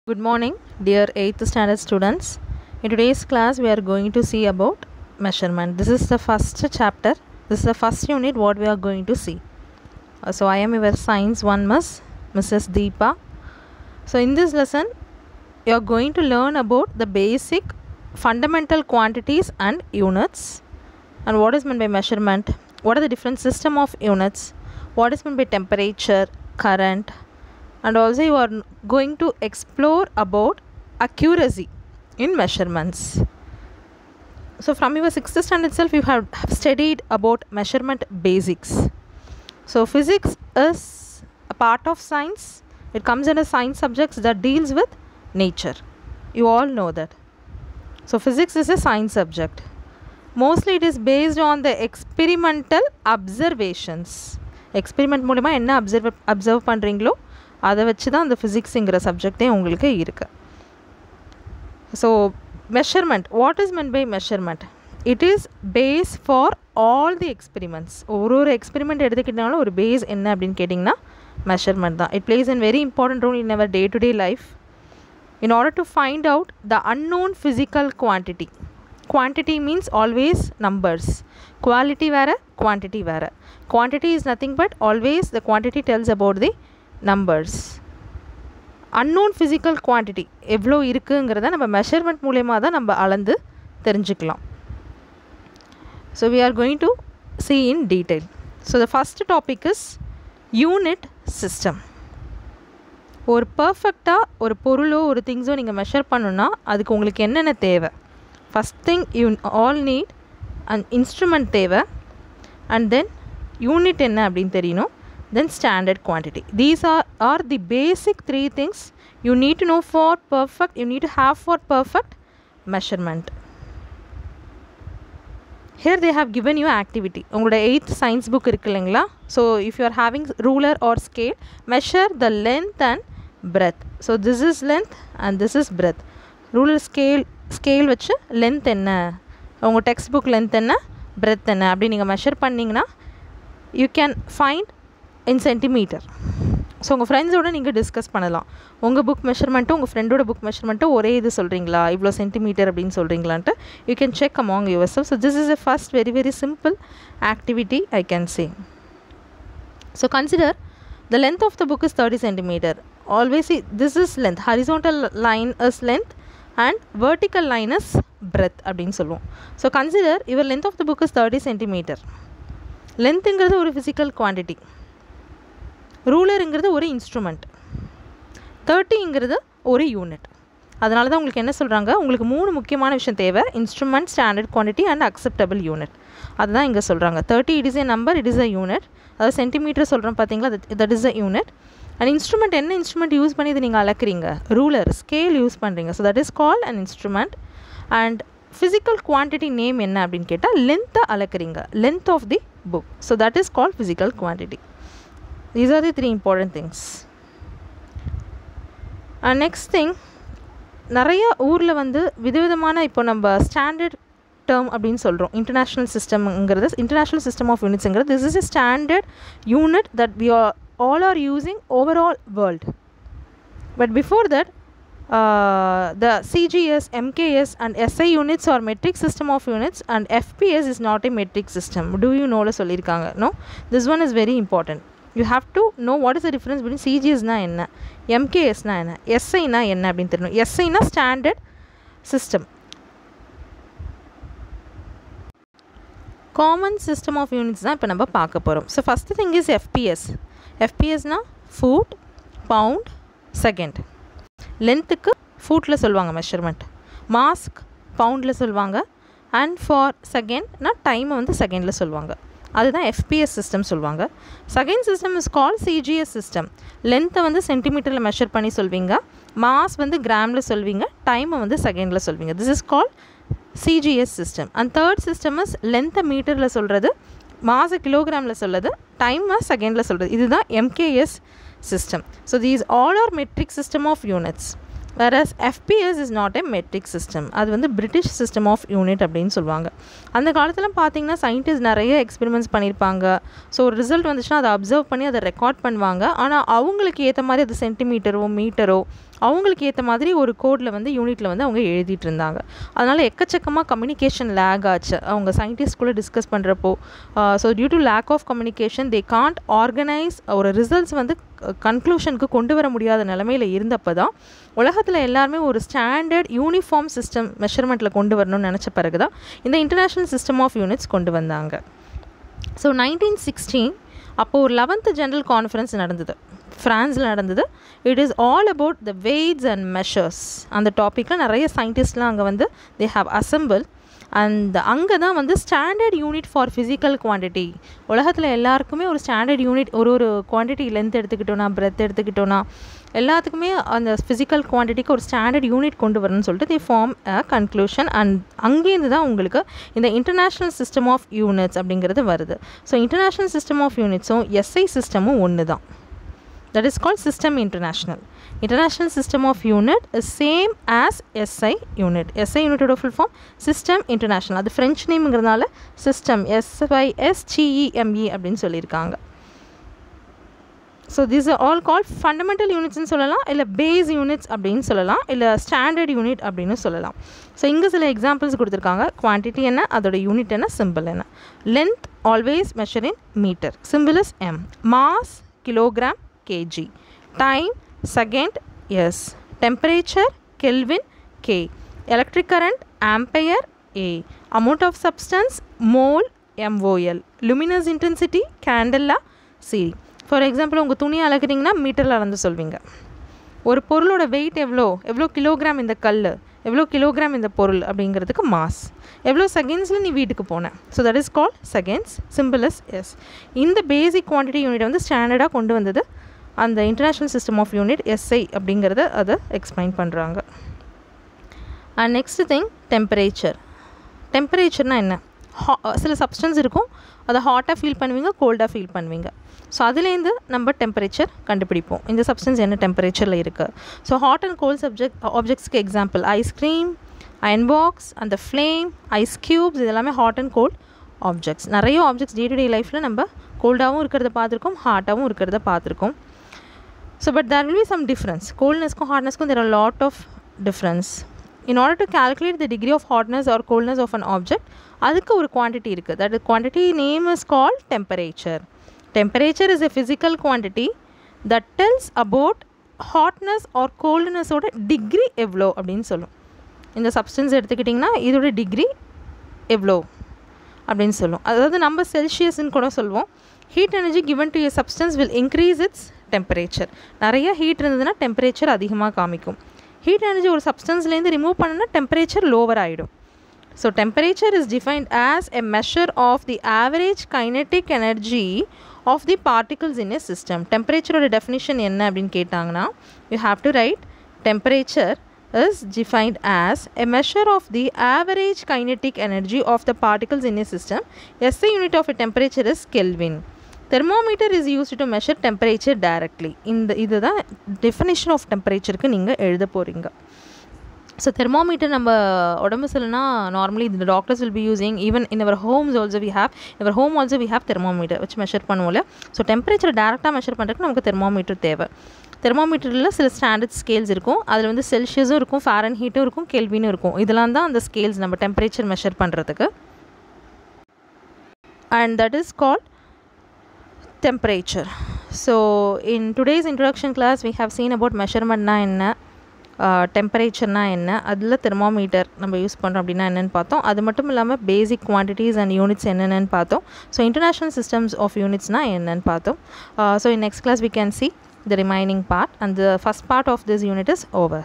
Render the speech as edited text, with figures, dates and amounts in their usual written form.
Good morning, dear 8th standard students. In today's class, we are going to see about measurement. This is the first chapter. This is the first unit what we are going to see. So, I am your Science 1 Miss, Mrs. Deepa. So, in this lesson, you are going to learn about the basic fundamental quantities and units. And what is meant by measurement? What are the different system of units? What is meant by temperature, current? And also you are going to explore about accuracy in measurements. So from your 6th standard itself you have studied about measurement basics. So physics is a part of science. It comes under science subjects that deals with nature. You all know that. So physics is a science subject. Mostly it is based on the experimental observations. Experiment மூலமா என்ன observe பண்றீங்களோ அதை வச்சு தான் அந்த ஃபிசிக்ஸுங்கிற சப்ஜெக்டே உங்களுக்கு இருக்குது. So measurement, what is meant by measurement? It is base for all the experiments. ஒரு எக்ஸ்பெரிமெண்ட் எடுத்துக்கிட்டாலும் ஒரு பேஸ் என்ன அப்படின்னு கேட்டிங்கன்னா மெஷர்மெண்ட் தான். It plays an very important role in our day to day life in order to find out the unknown physical quantity. Quantity means always numbers, quality வேறு, quantity வேறு. Quantity is nothing but always the quantity tells about the numbers. Unknown physical quantity எவ்வளோ இருக்குங்கிறத நம்ம measurement மூலயமா தான் நம்ம அளந்து தெரிஞ்சுக்கலாம். So we are going to see in detail. So the first topic is unit system. ஒரு பர்ஃபெக்டாக ஒரு பொருளோ ஒரு திங்ஸோ நீங்கள் மெஷர் பண்ணணுன்னா அதுக்கு உங்களுக்கு என்னென்ன தேவை? First thing you all need and instrument தேவை, அண்ட் தென் யூனிட் என்ன அப்படின்னு தெரியணும், then standard quantity. These are the basic three things you need to know for perfect, you need to have for perfect measurement. Here they have given you activity. உங்களோட 8th science book இருக்கு இல்லைங்களா? So if you are having ruler or scale, measure the length and breadth. So this is length and this is breadth. Ruler scale வச்சு length என்ன, உங்கள் text book length என்ன, breadth என்ன அப்படி நீங்கள் measure பண்ணிங்கன்னா you can find in centimeter. So உங்கள் ஃப்ரெண்ட்ஸோடு நீங்கள் டிஸ்கஸ் பண்ணலாம். உங்கள் புக் மெஷர்மெண்ட்டும் உங்கள் ஃப்ரெண்டோட புக் மெஷர்மெண்ட்டும் ஒரே இது சொல்கிறீங்களா, இவ்வளோ சென்டிமீட்டர் அப்படின்னு சொல்கிறீங்களான்ட்டு you can check among yourself. So this is a first very very simple activity I can say. So consider the length of the book is 30 centimeter. Always see this is length, horizontal line is length and vertical line is breadth அப்படின்னு சொல்லுவோம். So consider your length of the book is 30 centimeter. லென்த்துங்கிறது ஒரு physical quantity, ரூலருங்கிறது ஒரு instrument, 30ங்கிறது ஒரு unit. அதனால தான் உங்களுக்கு என்ன சொல்கிறாங்க, உங்களுக்கு 3 முக்கியமான விஷயம் தேவை: instrument, standard quantity and acceptable unit. அதுதான் இங்கே சொல்கிறாங்க. 30 it is a number, it is a unit. அதாவது சென்டிமீட்டர் சொல்கிறோம் பார்த்தீங்களா, that is a unit. And instrument, என்ன இன்ஸ்ட்ருமெண்ட் யூஸ் பண்ணி இது நீங்கள் அளக்குறீங்க? ரூலர், ஸ்கேல் யூஸ் பண்ணுறீங்க. So that is called an instrument. And physical quantity name என்ன அப்படின்னு கேட்டால் லென்த்தை அளக்குறீங்க, length of the book. So that is called physical quantity. These are the 3 important things. And next thing, நிறைய ஊரில் வந்து விதவிதமான இப்போ நம்ம ஸ்டாண்டர்ட் டேர்ம் அப்படின்னு சொல்கிறோம். இன்டர்நேஷ்னல் சிஸ்டம்ங்கிறது, இன்டர்நேஷ்னல் சிஸ்டம் ஆஃப் யூனிட்ஸுங்கிறது, this is a standard unit that we all are using overall world. But before that the CGS, MKS and SI units are metric system of units and FPS is not a metric system. Do you know ல சொல்லியிருக்காங்க? No, this one is very important. You have to know what is the difference between CGS na enna, MKS na enna, SI na enna அப்படினு தெரியணும். SI na standard system, common system of units தான் இப்போ நம்ம பார்க்க போகிறோம். So first thing is FPS. FPSனா foot, pound, second. லென்த்துக்கு ஃபுட்டில் சொல்லுவாங்க மெஷர்மெண்ட், மாஸ்க் பவுண்டில் சொல்லுவாங்க, அண்ட் ஃபார் செகண்ட்னா டைமை வந்து செகண்டில் சொல்லுவாங்க. அதுதான் FPS சிஸ்டம் சொல்லுவாங்க. Second system is call CGS system. லென்த்தை வந்து சென்டிமீட்டரில் மெஷர் பண்ணி சொல்வீங்க, மாஸ் வந்து கிராமில் சொல்வீங்க, டைமை வந்து செகண்டில் சொல்வீங்க. This is call CGS system. And third system is லென்த்தை மீட்டரில் சொல்கிறது, மாசை கிலோகிராமில் சொல்கிறது, டைமை செகண்டில் சொல்கிறது. இதுதான் MKS system. So these all are metric system of units. whereas FPS is not a metric system. அது வந்து பிரிட்டிஷ் சிஸ்டம் ஆஃப் யூனிட் அப்படின்னு சொல்லுவாங்க. அந்த காலத்தில் பார்த்தீங்கன்னா சயின்டிஸ்ட் நிறைய எக்ஸ்பெரிமெண்ட்ஸ் பண்ணியிருப்பாங்க. ஸோ ஒரு ரிசல்ட் வந்துச்சுன்னா அதை அப்சர்வ் பண்ணி அதை ரெக்கார்ட் பண்ணுவாங்க. ஆனால் அவங்களுக்கு ஏற்ற மாதிரி அது சென்டிமீட்டரோ மீட்டரோ அவங்களுக்கு ஏற்ற மாதிரி ஒரு கோடில் வந்து யூனிட்டில் வந்து அவங்க எழுதிட்டு இருந்தாங்க. அதனால் எக்கச்சக்கமாக கம்யூனிகேஷன் லேக் ஆச்சு அவங்க சயின்டிஸ்ட்குள்ளே டிஸ்கஸ் பண்ணுறப்போ. So due to lack of communication they can't organise ஒரு ரிசல்ட்ஸ் வந்து கன்க்ளூஷனுக்கு கொண்டு வர முடியாத நிலமையில் இருந்தப்போ தான் உலகத்தில் எல்லாருமே ஒரு ஸ்டாண்டர்ட் யூனிஃபார்ம் சிஸ்டம் மெஷர்மெண்ட்டில் கொண்டு வரணும்னு நினச்ச பிறகு தான் இந்த இன்டர்நேஷ்னல் சிஸ்டம் ஆஃப் யூனிட்ஸ் கொண்டு வந்தாங்க. ஸோ 1916 அப்போது ஒரு 11th ஜெனரல் கான்ஃபரன்ஸ் நடந்தது, ஃப்ரான்ஸில் நடந்தது. It is all about the weights and measures. அந்த டாப்பிக்கில் நிறைய சயின்டிஸ்ட்லாம் அங்கே வந்து தே ஹாவ் அசம்பிள். அண்ட் அங்கே தான் வந்து standard unit for physical quantity, உலகத்தில் எல்லாருக்குமே ஒரு ஸ்டாண்டர்ட் யூனிட், ஒரு குவான்டிட்டி லென்த் எடுத்துக்கிட்டோன்னா, பிரெத் எடுத்துக்கிட்டோன்னா, எல்லாத்துக்குமே அந்த ஃபிசிக்கல் குவான்டிட்டிக்கு ஒரு ஸ்டாண்டர்ட் யூனிட் கொண்டு வரணும்னு சொல்லிட்டு they form a conclusion. And அங்கேருந்து தான் உங்களுக்கு இந்த இன்டர்நேஷ்னல் சிஸ்டம் ஆஃப் யூனிட்ஸ் அப்படிங்கிறது வருது. ஸோ இன்டர்நேஷ்னல் சிஸ்டம் ஆஃப் யூனிட்ஸும் எஸ்ஐ சிஸ்டமும் ஒன்று தான். That is called System International. International System of Unit is same as SI Unit. SI Unit ஓட full form System International. அது French நேம்ங்கிறதுனால System SYSTEME அப்படின்னு சொல்லியிருக்காங்க. So these are all called fundamental units ன்னு சொல்லலாம், இல்லை base units அப்படின்னு சொல்லலாம், இல்லை standard unit அப்படின்னு சொல்லலாம். ஸோ இங்கே சில எக்ஸாம்பிள்ஸ் கொடுத்துருக்காங்க. குவான்டிட்டி என்ன, அதோட யூனிட் என்ன, சிம்பிள் என்ன. Length always measure in metre, simple is M. Mass kilogram kg, time second s, temperature Kelvin K, electric current ampere A, amount of substance mole mol, luminous intensity candela C. For example உங்கள் துணி அளக்குறீங்கன்னா மீட்டரில் அளந்து சொல்வீங்க. ஒரு பொருளோட wait எவ்வளோ kilogram இந்த கல், எவ்வளோ கிலோகிராம் இந்த பொருள் அப்படிங்கிறதுக்கு மாஸ். எவ்வளோ செகண்ட்ஸில் நீ வீட்டுக்கு போனேன், so that is called seconds, simple is S. இந்த பேசிக் குவான்டிட்டி யூனிட் வந்து ஸ்டாண்டர்டாக கொண்டு வந்தது அந்த international system of unit SI அப்படிங்கிறத அதை எக்ஸ்பிளைன் பண்ணுறாங்க. And next thing temperature. டெம்பரேச்சர்னால் என்ன, சில சப்ஸ்டன்ஸ் இருக்கும், அதை ஹாட்டாக ஃபீல் பண்ணுவீங்க, கோல்டாக ஃபீல் பண்ணுவீங்க. ஸோ அதுலேருந்து நம்ம டெம்பரேச்சர் கண்டுபிடிப்போம், இந்த சப்ஸ்டன்ஸ் என்ன டெம்பரேச்சரில் இருக்குது. ஸோ ஹாட் அண்ட் கோல்ட் ஆப்ஜெக்ட்ஸ்க்கு எக்ஸாம்பிள் ஐஸ்கிரீம், அயன் பாக்ஸ், அந்த ஃப்ளேம், ஐஸ் க்யூப்ஸ், இதெல்லாமே ஹாட் அண்ட் கோல்ட் ஆப்ஜெக்ட்ஸ். நிறைய ஆப்ஜெக்ட்ஸ் டே டு டே லைஃப்பில் நம்ம கோல்டாகவும் இருக்கிறத பார்த்துருக்கோம், ஹாட்டாகவும் இருக்கிறத பார்த்துருக்கோம். So but there will be some difference. Coldness ko hotness ko there are a lot of difference. In order to calculate the degree of hotness or coldness of an object, adukku ஒரு quantity irukku. That quantity name is called temperature. Temperature is a physical quantity that tells about hotness or coldness oda degree evlo அப்படினு சொல்லும். இந்த substance எடுத்துக்கிட்டிங்கன்னா இதோட degree எவ்வளோ அப்படின்னு சொல்லும். அதாவது நம்ம செல்சியஸ்ன்னு கூட சொல்லுவோம். Heat energy given to a substance will increase its temperature. நிறைய ஹீட் இருந்ததுன்னா டெம்பரேச்சர் அதிகமாக காமிக்கும். ஹீட் எனர்ஜி ஒரு சப்ஸ்டன்ஸ்லேருந்து ரிமூவ் பண்ணனா டெம்பரேச்சர் லோவர் ஆகிடும். So temperature is defined as a measure of the average kinetic energy of the particles in a system. டெம்பரேச்சரோட டெஃபினிஷன் என்ன அப்படின்னு கேட்டாங்கன்னா you have to write temperature is defined as a measure of the average kinetic energy of the particles in a system. SI unit of a temperature is Kelvin. Thermometer is used to measure temperature directly. இதுதான் definition of temperatureக்கு நீங்கள் எழுத போகிறீங்க. So thermometer நம்ம உடம்பு சரியில்லைனா normally the doctors will be using, even in our homes also we have, in our home also we have thermometer which measure பண்ணுவோம்ல. So temperature டேரெக்டாக measure பண்ணுறதுக்கு நமக்கு தெர்மோமீட்டர் தேவை. தெர்மோமீட்டரில் சில ஸ்டாண்டர்ட் ஸ்கேல்ஸ் இருக்கும், அதில் வந்து செல்சியஸும் இருக்கும், ஃபாரன்ஹீட்டும் இருக்கும், கெல்வினும் இருக்கும். இதெல்லாம் தான் அந்த ஸ்கேல்ஸ் நம்ம டெம்பரேச்சர் மெஷர் பண்ணுறதுக்கு. And that is called temperature. So in today's introduction class we have seen about measurementனா என்ன, டெம்பரேச்சர்னா என்ன, அதில் தெர்மோமீட்டர் நம்ம யூஸ் பண்ணுறோம் அப்படின்னா என்னென்னு பார்த்தோம். அது மட்டும் இல்லாமல் பேசிக் குவான்டிட்டிஸ் அண்ட் யூனிட்ஸ் என்னென்னு பார்த்தோம். ஸோ இன்டர்நேஷ்னல் சிஸ்டம்ஸ் ஆஃப் யூனிட்ஸ்னால் என்னென்னு பார்த்தோம். So in next class we can see the remaining part, and the first part of this unit is over.